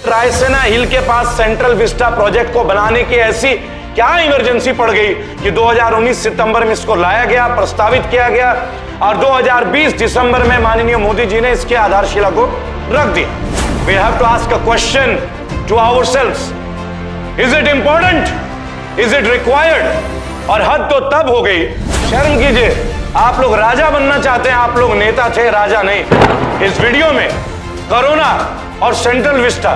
रायसेना हिल के पास central Vista project को बनाने की ऐसी क्या इमरजेंसी पड़ गई कि 2019 सितंबर में इसको लाया गया, प्रस्तावित किया गया और 2020 दिसंबर में माननीय मोदी जी ने इसके आधारशिला को रख दिया। We have to ask a question to ourselves. Is it important? Is it required? और हद तो तब हो गई, शर्म कीजिए, आप लोग राजा बनना चाहते हैं, आप लोग नेता थे, राजा नहीं। इस वीडियो में कोरोना और सेंट्रल विस्टा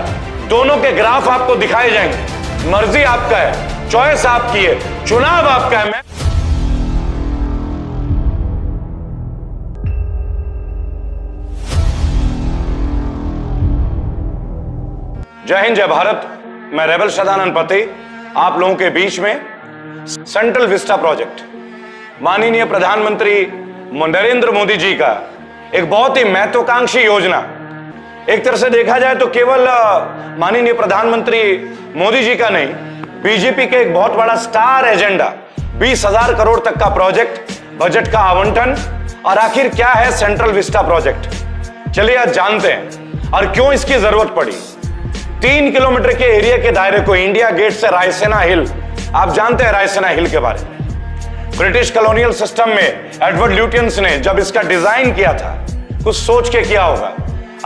दोनों के ग्राफ आपको दिखाए जाएंगे। मर्जी आपका है, चॉइस आपकी है, चुनाव आपका है। जय हिंद, जय भारत। मैं रेबल सदानंद पति आप लोगों के बीच में सेंट्रल विस्टा प्रोजेक्ट माननीय प्रधानमंत्री नरेंद्र मोदी जी का एक बहुत ही महत्वाकांक्षी योजना। एक तरह से देखा जाए तो केवल माननीय प्रधानमंत्री मोदी जी का नहीं, बीजेपी के एक बहुत बड़ा स्टार एजेंडा 20,000 करोड़ तक का प्रोजेक्ट, बजट का आवंटन। और आखिर क्या है सेंट्रल विस्टा प्रोजेक्ट, चलिए आज जानते हैं और क्यों इसकी जरूरत पड़ी। 3 किलोमीटर के एरिया के दायरे को इंडिया गेट से रायसेना हिल, आप जानते हैं रायसेना हिल के बारे में। ब्रिटिश कॉलोनियल सिस्टम में एडवर्ड ल्यूटियंस ने जब इसका डिजाइन किया था, कुछ सोच के किया होगा।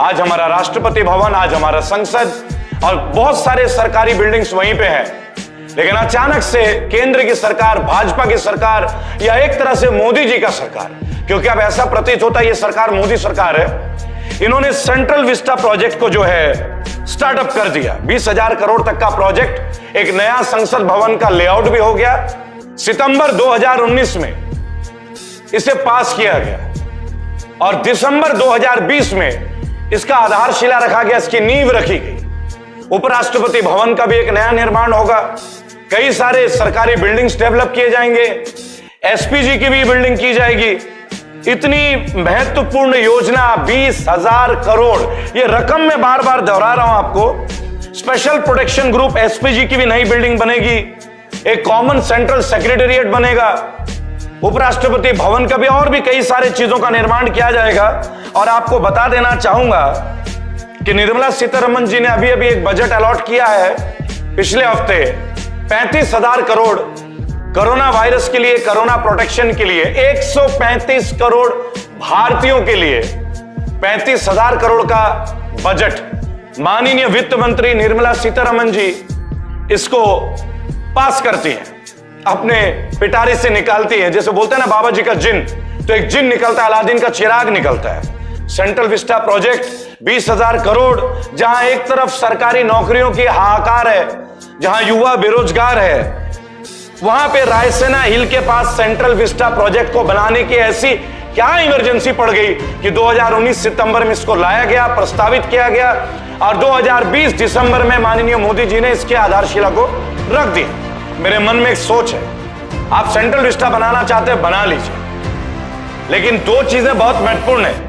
आज हमारा राष्ट्रपति भवन, आज हमारा संसद और बहुत सारे सरकारी बिल्डिंग्स वहीं पे हैं। लेकिन अचानक से केंद्र की सरकार, भाजपा की सरकार या एक तरह से मोदी जी का सरकार, क्योंकि अब ऐसा प्रतीत होता है ये सरकार मोदी सरकार है, इन्होंने सेंट्रल विस्टा प्रोजेक्ट को जो है स्टार्टअप कर दिया। 20,000 करोड़ तक का प्रोजेक्ट, एक नया संसद भवन का लेआउट भी हो गया। सितंबर 2019 में इसे पास किया गया और दिसंबर 2020 में इसका आधारशिला रखा गया, इसकी नींव रखी गई। उपराष्ट्रपति भवन का भी एक नया निर्माण होगा, कई सारे सरकारी बिल्डिंग्स डेवलप किए जाएंगे, एसपीजी की भी बिल्डिंग की जाएगी। इतनी महत्वपूर्ण योजना 20,000 करोड़, ये रकम मैं बार बार दोहरा रहा हूं आपको। स्पेशल प्रोटेक्शन ग्रुप एसपीजी की भी नई बिल्डिंग बनेगी, एक कॉमन सेंट्रल सेक्रेटेरिएट बनेगा, उपराष्ट्रपति भवन का भी और भी कई सारे चीजों का निर्माण किया जाएगा। और आपको बता देना चाहूंगा कि निर्मला सीतारमण जी ने अभी अभी एक बजट अलॉट किया है पिछले हफ्ते, 35,000 करोड़ कोरोना वायरस के लिए, कोरोना प्रोटेक्शन के लिए। 135 करोड़ भारतीयों के लिए 35,000 करोड़ का बजट माननीय वित्त मंत्री निर्मला सीतारमण जी इसको पास करती हैं, अपने पिटारी से निकालती है। जैसे बोलते हैं ना बाबा जी का जिन, तो एक जिन निकलता है, अलादीन का चिराग निकलता है। सेंट्रल विस्टा प्रोजेक्ट 20,000 करोड़, जहां एक तरफ सरकारी नौकरियों की हाहाकार है, जहां युवा बेरोजगार है, वहां पे रायसेना हिल के पास सेंट्रल विस्टा प्रोजेक्ट को बनाने की ऐसी क्या इमरजेंसी पड़ गई कि 2019 सितंबर में इसको लाया गया, प्रस्तावित किया गया और 2020 दिसंबर में माननीय मोदी जी ने इसके आधारशिला को रख दिया। मेरे मन में एक सोच है, आप सेंट्रल विस्टा बनाना चाहते हैं, बना लीजिए, लेकिन दो चीजें बहुत महत्वपूर्ण है।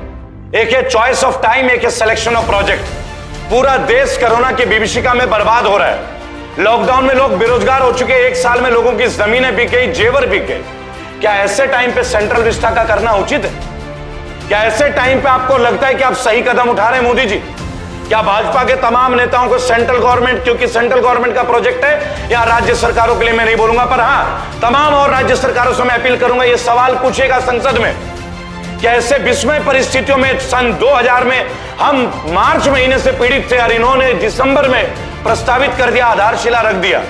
एक है चॉइस ऑफ टाइम, एक है सिलेक्शन ऑफ प्रोजेक्ट। पूरा देश कोरोना की विभीषिका में बर्बाद हो रहा है। लॉकडाउन में लोग बेरोजगार हो चुके हैं, 1 साल में लोगों की जमीनें बिक गई, जेवर बिक गए। क्या ऐसे टाइम पे सेंट्रल विस्टा का करना उचित है? क्या ऐसे टाइम पे आपको लगता है कि आप सही कदम उठा रहे हैं मोदी जी? क्या भाजपा के तमाम नेताओं को सेंट्रल गवर्नमेंट, क्योंकि सेंट्रल गवर्नमेंट का प्रोजेक्ट है, या राज्य सरकारों के लिए मैं नहीं बोलूंगा, पर हां तमाम और राज्य सरकारों से मैं अपील करूंगा, यह सवाल पूछेगा संसद में, क्या ऐसे विस्मय परिस्थितियों में सन 2000 में हम मार्च महीने से पीड़ित थे और इन्होंने दिसंबर में प्रस्तावित कर दिया, आधारशिला रख दिया।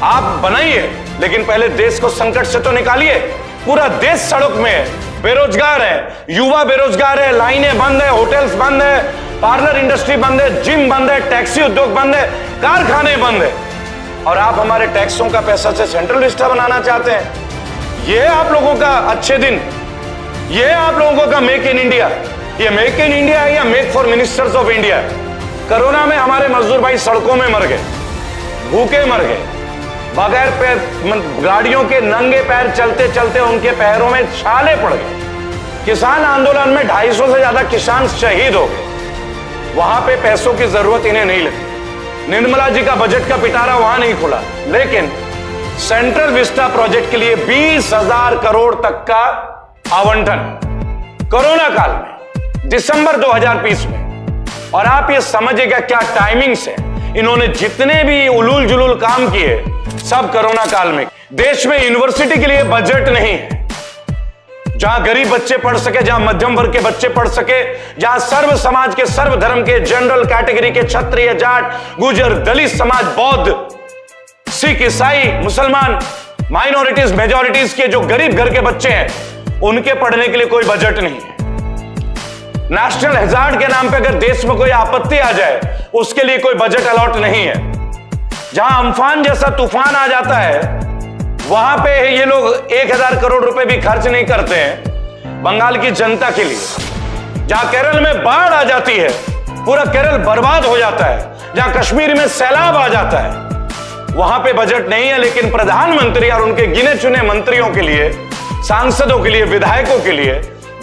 आप बनाइए, लेकिन पहले देश को संकट से तो निकालिए। पूरा देश सड़क में है, बेरोजगार है, युवा बेरोजगार है, लाइनें बंद है, होटल्स बंद है, पार्लर इंडस्ट्री बंद है, जिम बंद है, टैक्सी उद्योग बंद है, कारखाने बंद है, और आप हमारे टैक्सों का पैसा से सेंट्रल विस्टा बनाना चाहते हैं। ये आप लोगों का अच्छे दिन, ये आप लोगों का मेक इन इंडिया, ये मेक इन इंडिया है या make for ministers of India? Corona में हमारे मजदूर भाई सड़कों में मर गए, भूखे मर गए, बगैर पैर, गाड़ियों के नंगे पैर चलते चलते उनके पैरों में छाले पड़ गए। किसान आंदोलन में 250 से ज्यादा किसान शहीद हो गए। वहां पे पैसों की जरूरत इन्हें नहीं लगी। निर्मला जी का बजट का पिटारा वहां नहीं खुला, लेकिन सेंट्रल विस्टा प्रोजेक्ट के लिए 20,000 करोड़ तक का आवंटन कोरोना काल में, दिसंबर 2020 में। और आप ये समझिएगा क्या टाइमिंग्स है, इन्होंने जितने भी उलूल जुलूल काम किए सब कोरोना काल में। देश में यूनिवर्सिटी के लिए बजट नहीं है जहां गरीब बच्चे पढ़ सके, जहां मध्यम वर्ग के बच्चे पढ़ सके, जहां सर्व समाज के, सर्व धर्म के, जनरल कैटेगरी के, क्षत्रिय, जाट, गुर्जर, दलित समाज, बौद्ध, सिख, ईसाई, मुसलमान, माइनॉरिटीज, मेजॉरिटीज के जो गरीब घर के बच्चे हैं उनके पढ़ने के लिए कोई बजट नहीं है। नेशनल हैजार्ड के नाम पे अगर देश में कोई आपत्ति आ जाए उसके लिए कोई बजट अलॉट नहीं है। जहां अम्फान जैसा तूफान आ जाता है वहां पे ये लोग 1000 करोड़ रुपए भी खर्च नहीं करते हैं बंगाल की जनता के लिए। जहां केरल में बाढ़ आ जाती है, पूरा केरल बर्बाद हो जाता है, जहां कश्मीर में सैलाब आ जाता है, वहां पे बजट नहीं है। लेकिन प्रधानमंत्री और उनके गिने चुने मंत्रियों के लिए, सांसदों के लिए, विधायकों के लिए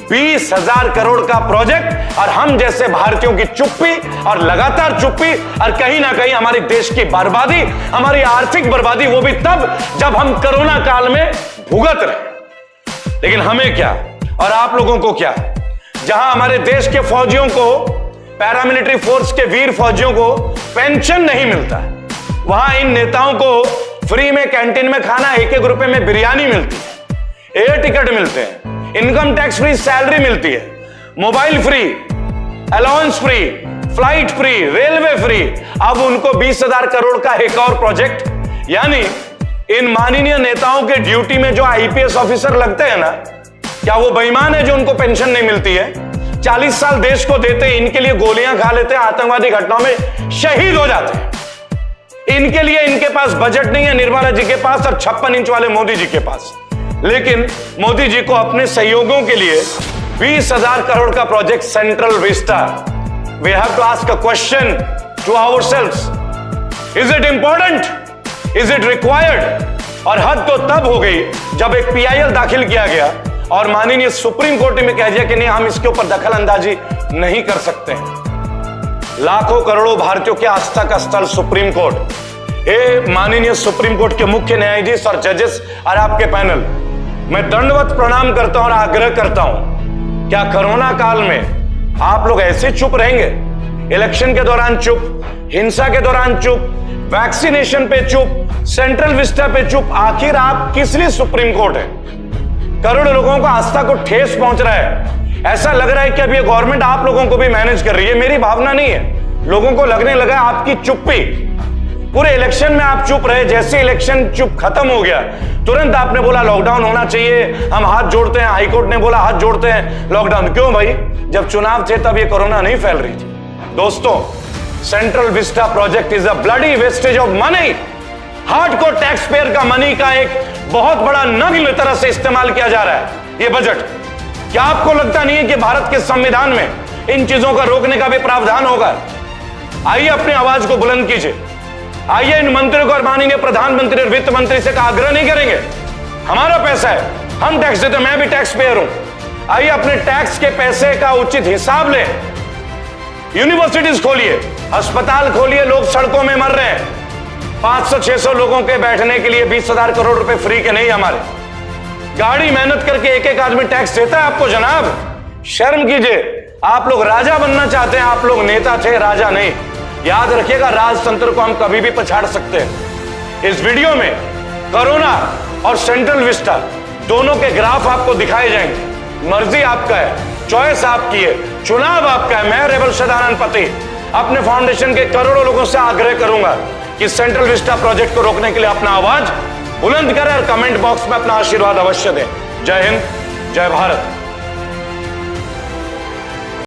20,000 करोड़ का प्रोजेक्ट, और हम जैसे भारतीयों की चुप्पी और लगातार चुप्पी, और कहीं ना कहीं हमारे देश की बर्बादी, हमारी आर्थिक बर्बादी, वो भी तब जब हम कोरोना काल में भुगत रहे। लेकिन हमें क्या और आप लोगों को क्या? जहां हमारे देश के फौजियों को, पैरामिलिट्री फोर्स के वीर फौजियों को पेंशन नहीं मिलता, वहां इन नेताओं को फ्री में कैंटीन में खाना, 1-1 रुपए में बिरयानी मिलती है, एयर टिकट मिलते हैं, इनकम टैक्स फ्री सैलरी मिलती है, mobile free, allowance free, flight free, railway free. अब उनको 20,000 करोड़ का एक और प्रोजेक्ट, यानी इन माननीय नेताओं के ड्यूटी में जो आईपीएस ऑफिसर लगते हैं ना, क्या वो बेईमान है जो उनको पेंशन नहीं मिलती है? 40 साल देश को देते, इनके लिए गोलियां खा लेते हैं, आतंकवादी घटनाओं में शहीद हो जाते हैं। इनके लिए इनके पास बजट नहीं है, निर्मला जी के पास और 56 इंच वाले मोदी जी के पास। लेकिन मोदी जी को अपने सहयोगों के लिए 20,000 करोड़ का project central vista. We have to ask a question to ourselves, is it important, is it required? और हद तो तब हो गई जब एक पीआईएल दाखिल किया गया और माननीय सुप्रीम कोर्ट में कह दिया कि नहीं, हम इसके ऊपर दखल अंदाजी नहीं कर सकते हैं। लाखों करोड़ों भारतीयों के आस्था का स्थल सुप्रीम कोर्ट, हे माननीय सुप्रीम कोर्ट के मुख्य न्यायाधीश और जजेस और आपके पैनल, मैं दंडवत प्रणाम करता हूं और आग्रह करता हूं, क्या कोरोना काल में आप लोग ऐसे चुप रहेंगे? इलेक्शन के दौरान चुप, हिंसा के दौरान चुप, वैक्सीनेशन पे चुप, सेंट्रल विस्टा पे चुप। आखिर आप किस लिए सुप्रीम कोर्ट है? करोड़ों लोगों को आस्था को ठेस पहुंच रहा है। ऐसा लग रहा है कि अब ये गवर्नमेंट आप लोगों को भी मैनेज कर रही है। मेरी भावना नहीं है, लोगों को लगने लगा आपकी चुप्पी। पूरे इलेक्शन में आप चुप रहे, जैसे इलेक्शन चुप खत्म हो गया तुरंत आपने बोला लॉकडाउन होना चाहिए, हम हाथ जोड़ते हैं। हाईकोर्ट ने बोला हाथ जोड़ते हैं, लॉकडाउन। क्यों भाई? जब चुनाव थे तब ये कोरोना नहीं फैल रही थी। दोस्तों, central Vista project is a bloody wastage of money. Hardcore tax payer का मनी का एक बहुत बड़ा नग्न तरह से इस्तेमाल किया जा रहा है ये बजट। क्या आपको लगता नहीं है कि भारत के संविधान में इन चीजों का रोकने का भी प्रावधान होगा? आइए अपनी आवाज को बुलंद कीजिए। आइए इन मंत्रियों को और माननीय प्रधानमंत्री और वित्त मंत्री से आग्रह नहीं करेंगे, हमारा पैसा है, हम टैक्स देते, मैं भी टैक्स पेयर हूं। आइए अपने टैक्स के पैसे का उचित हिसाब लें। यूनिवर्सिटीज खोलिए, अस्पताल खोलिए, लोग सड़कों में मर रहे हैं। 500-600 लोगों के बैठने के लिए 20,000 करोड़ रुपए फ्री के नहीं हमारे। गाड़ी मेहनत करके एक आदमी टैक्स देता है आपको? जनाब शर्म कीजिए। आप लोग राजा बनना चाहते हैं, आप लोग नेता थे, राजा नहीं। याद रखिएगा, राजतंत्र को हम कभी भी पछाड़ सकते हैं। इस वीडियो में कोरोना और सेंट्रल विस्टा दोनों के ग्राफ आपको दिखाए जाएंगे। मर्जी आपका है, चॉइस आपकी है, चुनाव आपका है। मैं रेबल सदानंद पति अपने फाउंडेशन के करोड़ों लोगों से आग्रह करूंगा कि सेंट्रल विस्टा प्रोजेक्ट को रोकने के लिए अपना आवाज बुलंद करें और कमेंट बॉक्स में अपना आशीर्वाद अवश्य दें। जय हिंद, जय भारत।